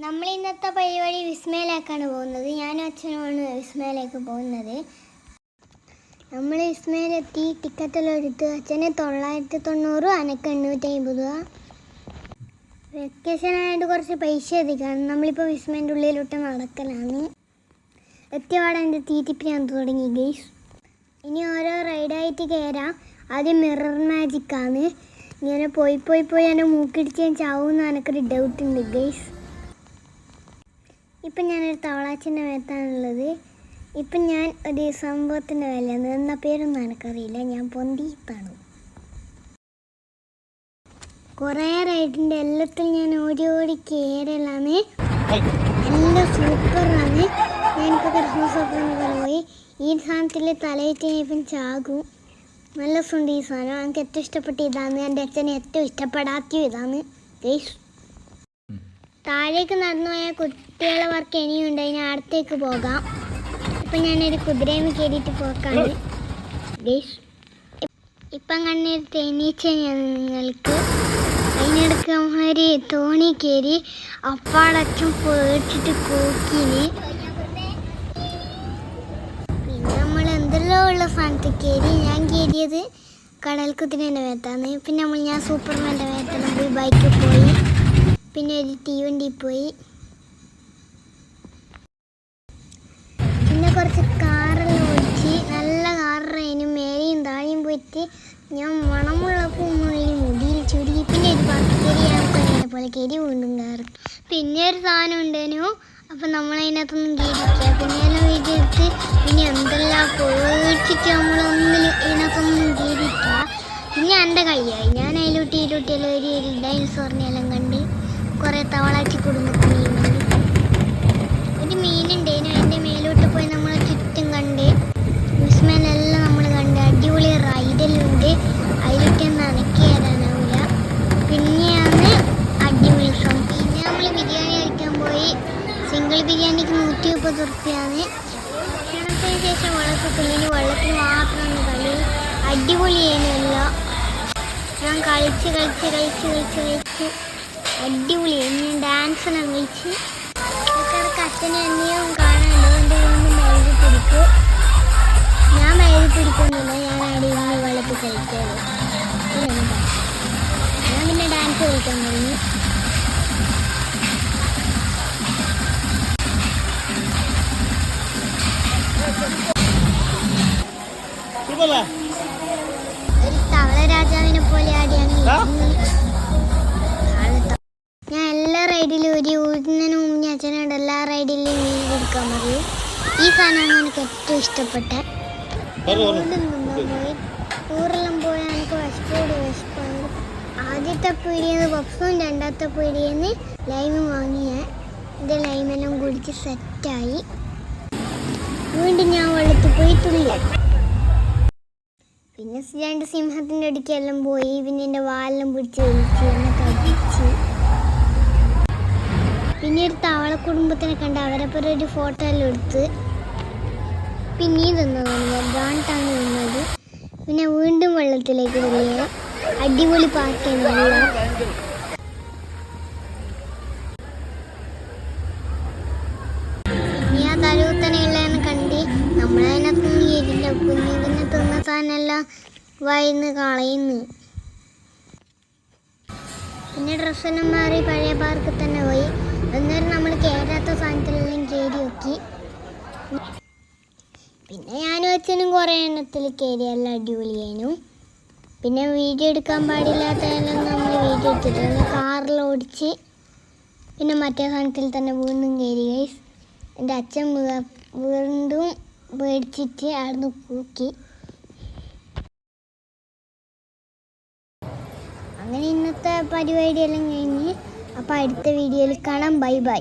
നമ്മൾ ഇന്നത്തെ പരിപാടി വിസ്മയിലേക്കാണ് പോകുന്നത്. ഞാനും അച്ഛനുമാണ് വിസ്മയിലേക്ക് പോകുന്നത്. നമ്മൾ വിസ്മയിലെത്തി ടിക്കറ്റെല്ലാം എടുത്ത് അച്ഛന് 990, അനക്ക് 850 രൂപ. വെക്കേഷനായിട്ട് കുറച്ച് പൈസ അധികമാണ്. നമ്മളിപ്പോൾ വിസ്മയൻ്റെ ഉള്ളിലോട്ട് നടക്കലാണ്. എത്തിയപാടെ എൻ്റെ തീറ്റിപ്പിനാൻ തുടങ്ങി ഗൈസ്. ഇനി ഓരോ റൈഡായിട്ട് കയറാം. ആദ്യം മിറർ മാജിക്കാണ്. ഇങ്ങനെ പോയി എൻ്റെ മൂക്കിടിച്ച് ഞാൻ ചാവുമെന്ന് എനിക്കൊരു ഡൗട്ടുണ്ട് ഗൈസ്. ഇപ്പം ഞാനൊരു തവളാച്ചിൻ്റെ മേത്താണുള്ളത്. ഇപ്പം ഞാൻ ഒരു സംഭവത്തിൻ്റെ വിലയാണ്. എന്ന പേരൊന്നും എനിക്കറിയില്ല. ഞാൻ പൊന്തിത്താണ്. കുറേ റൈഡിൻ്റെ എല്ലാത്തിലും ഞാൻ ഓടി കയറലാണ്. എല്ലാം സൂപ്പറാണ്. ഞാനിപ്പോൾ ക്രിസ്മസ് ഓഫറിന് പോലെ പോയി ഈ സാധനത്തിൽ തലയിട്ട് ഞാൻ ഇപ്പം ചാകും. നല്ല സുണ്ട് ഈ സാധനം. എനിക്ക് ഏറ്റവും ഇഷ്ടപ്പെട്ട ഇതാണ്. എൻ്റെ അച്ഛനെ ഏറ്റവും ഇഷ്ടപ്പെടാത്ത ഇതാണ് ഗൈസ്. താഴേക്ക് നടന്നു പോയാൽ കുട്ടികളെ വർക്ക് ഇനിയുണ്ട്. അതിന് അടുത്തേക്ക് പോകാം. ഇപ്പം ഞാനൊരു കുതിരയിൽ കയറിയിട്ട് പോക്കാണ് ഗൈസ്. ഇപ്പം കണ്ണൊരു തേനീച്ച ഞാൻ നിങ്ങൾക്ക്. അതിനിടയ്ക്ക് നമ്മളൊരു തോണി കയറി അപ്പാടച്ചും പേടിച്ചിട്ട് കൂക്കിന്. പിന്നെ നമ്മൾ എന്തെല്ലാം ഉള്ള സ്ഥലത്ത് കയറി. ഞാൻ കയറിയത് കടൽ കുതിരേൻ്റെ മേത്താണ്. പിന്നെ ഞാൻ സൂപ്പർമാൻ്റെ മേത്തെല്ലാം പോയി ബൈക്കിൽ പോയി. പിന്നെ ഒരു തീവണ്ടി പോയി. പിന്നെ കുറച്ച് കാറെല്ലാം ഓടിച്ച് നല്ല കാറിന് മേലെയും താഴെയും പോയിട്ട് ഞാൻ മണമുള്ള പൂമുള്ളിൽ മുടിയിൽ ചുരുക്കി. പിന്നെ ഒരു പക്കരി പോലെ കരി വീണ്ടും കയറി. പിന്നെ ഒരു സാധനം ഉണ്ടേനു. അപ്പം നമ്മളതിനകത്തൊന്നും കയറിക്കുക. പിന്നെ എല്ലാം വീട്ടിലെടുത്ത് പിന്നെ എന്തെല്ലാം പേടിച്ചിട്ട് നമ്മളൊന്നും ഇതിനകത്തൊന്നും കയറിയിട്ടില്ല. പിന്നെ എൻ്റെ കൈയായി. ഞാൻ അതിലൂട്ടിയെല്ലാം ഒരു ഡൈനോസോറിനെല്ലാം കണ്ട് കുറേ തവളാച്ചി കുടുംബത്തിൽ മീനുണ്ട്. ഒരു മീനുണ്ടേനു. അതിൻ്റെ മേലോട്ട് പോയി നമ്മൾ ചുറ്റും കണ്ട്. വിസ്മയിലെല്ലാം നമ്മൾ കണ്ട്. അടിപൊളി റൈഡെല്ലാം ഉണ്ട്. അതിലൊട്ടൊന്നും അനക്കി തരാനാവില്ല. പിന്നെയാണ് അടിപൊളി സംഭവം. പിന്നെ നമ്മൾ ബിരിയാണി കഴിക്കാൻ പോയി. സിംഗിൾ ബിരിയാണിക്ക് 130 റുപ്യാണ്. ഭക്ഷണത്തിന് ശേഷം വെള്ളത്തിൽ മാത്രമാണ് കളി. അടിപൊളിയായിരുന്നല്ല. ഞാൻ കളിച്ച് അടിപൊളിയായി. ഞാൻ ഡാൻസെല്ലാം കളിച്ച് ഇടയ്ക്കിടയ്ക്ക് അച്ഛനെ എന്നെയും കാണാനുണ്ട്. എൻ്റെ വീണ്ടും മൈദി പിടിക്കും. ഞാൻ മൈദി പിടിക്കുന്നില്ല. ഞാൻ അവിടെ ഇരുന്ന് വെള്ളത്തിൽ കളിക്കാറ്. ഞാൻ പിന്നെ ഡാൻസ് കളിക്കാൻ തുടങ്ങി. ഒരു തവള രാജാവിനെ പോലെ ആടിയാണ് ഞാൻ എല്ലാ റൈഡിലും ഊരിനു മുമ്പ് അച്ഛനോട് എല്ലാ റൈഡിലും മീൻ കൊടുക്കാൻ മതി. ഈ സാധനമാണ് എനിക്ക് ഏറ്റവും ഇഷ്ടപ്പെട്ട. ടൂറെല്ലാം പോയാൽ എനിക്ക് വിശപ്പാണ്. ആദ്യത്തെ പീടിയെന്ന് പപ്സും രണ്ടാമത്തെ പീടിയെന്ന് ലൈമും വാങ്ങിയ എൻ്റെ ലൈമെല്ലാം കുടിച്ച് സെറ്റായി. വീണ്ടും ഞാൻ വെള്ളത്തിൽ പോയി തുള്ളി. പിന്നെ 2 സിംഹത്തിൻ്റെ അടുക്കെല്ലാം പോയി. പിന്നെ എൻ്റെ വാലെല്ലാം പിടിച്ച് വലിച്ച് എന്നെ കടിച്ച്. പിന്നെ ഒരു തവള കുടുംബത്തിനെ കണ്ട് അവരെപ്പുറം ഒരു ഫോട്ടോ എല്ലാം എടുത്ത്. പിന്നെ തിന്നതാണ് ബ്രാണ്ടാണ് തിന്നത്. പിന്നെ വീണ്ടും വെള്ളത്തിലേക്ക് തുള്ളിയ അടിപൊളി പാർട്ടിയാണ്. പിന്നെ ആ തലൂത്തനെയുള്ളതെന്ന് കണ്ട് നമ്മളതിനകത്തൊന്നും എരില്ല. കുഞ്ഞിതിനെ തിന്ന സാധനമെല്ലാം വയന്ന് കളയുന്നു. പിന്നെ ഡ്രസ്സെല്ലാം മാറി പഴയ പാർക്കിൽ തന്നെ പോയി. അന്നേരം നമ്മൾ കയറാത്ത സാധനത്തിലെല്ലാം കയറി നോക്കി. പിന്നെ ഞാനും അച്ഛനും കുറേ എണ്ണത്തിൽ കയറി. എല്ലാം അടിപൊളിയായിരുന്നു. പിന്നെ വീഡിയോ എടുക്കാൻ പാടില്ലാത്തതെല്ലാം നമ്മൾ വീഡിയോ എടുത്തിട്ട് കാറിൽ ഓടിച്ച് പിന്നെ മറ്റേ സാധനത്തിൽ തന്നെ വീണ്ടും കയറി ഗൈസ്. എൻ്റെ അച്ഛൻ വീണ്ടും മേടിച്ചിട്ട് അവിടുന്ന് കൂക്കി. അങ്ങനെ ഇന്നത്തെ പരിപാടിയെല്ലാം കഴിഞ്ഞ്. അപ്പോൾ അടുത്ത വീഡിയോയിൽ കാണാം. Bye bye.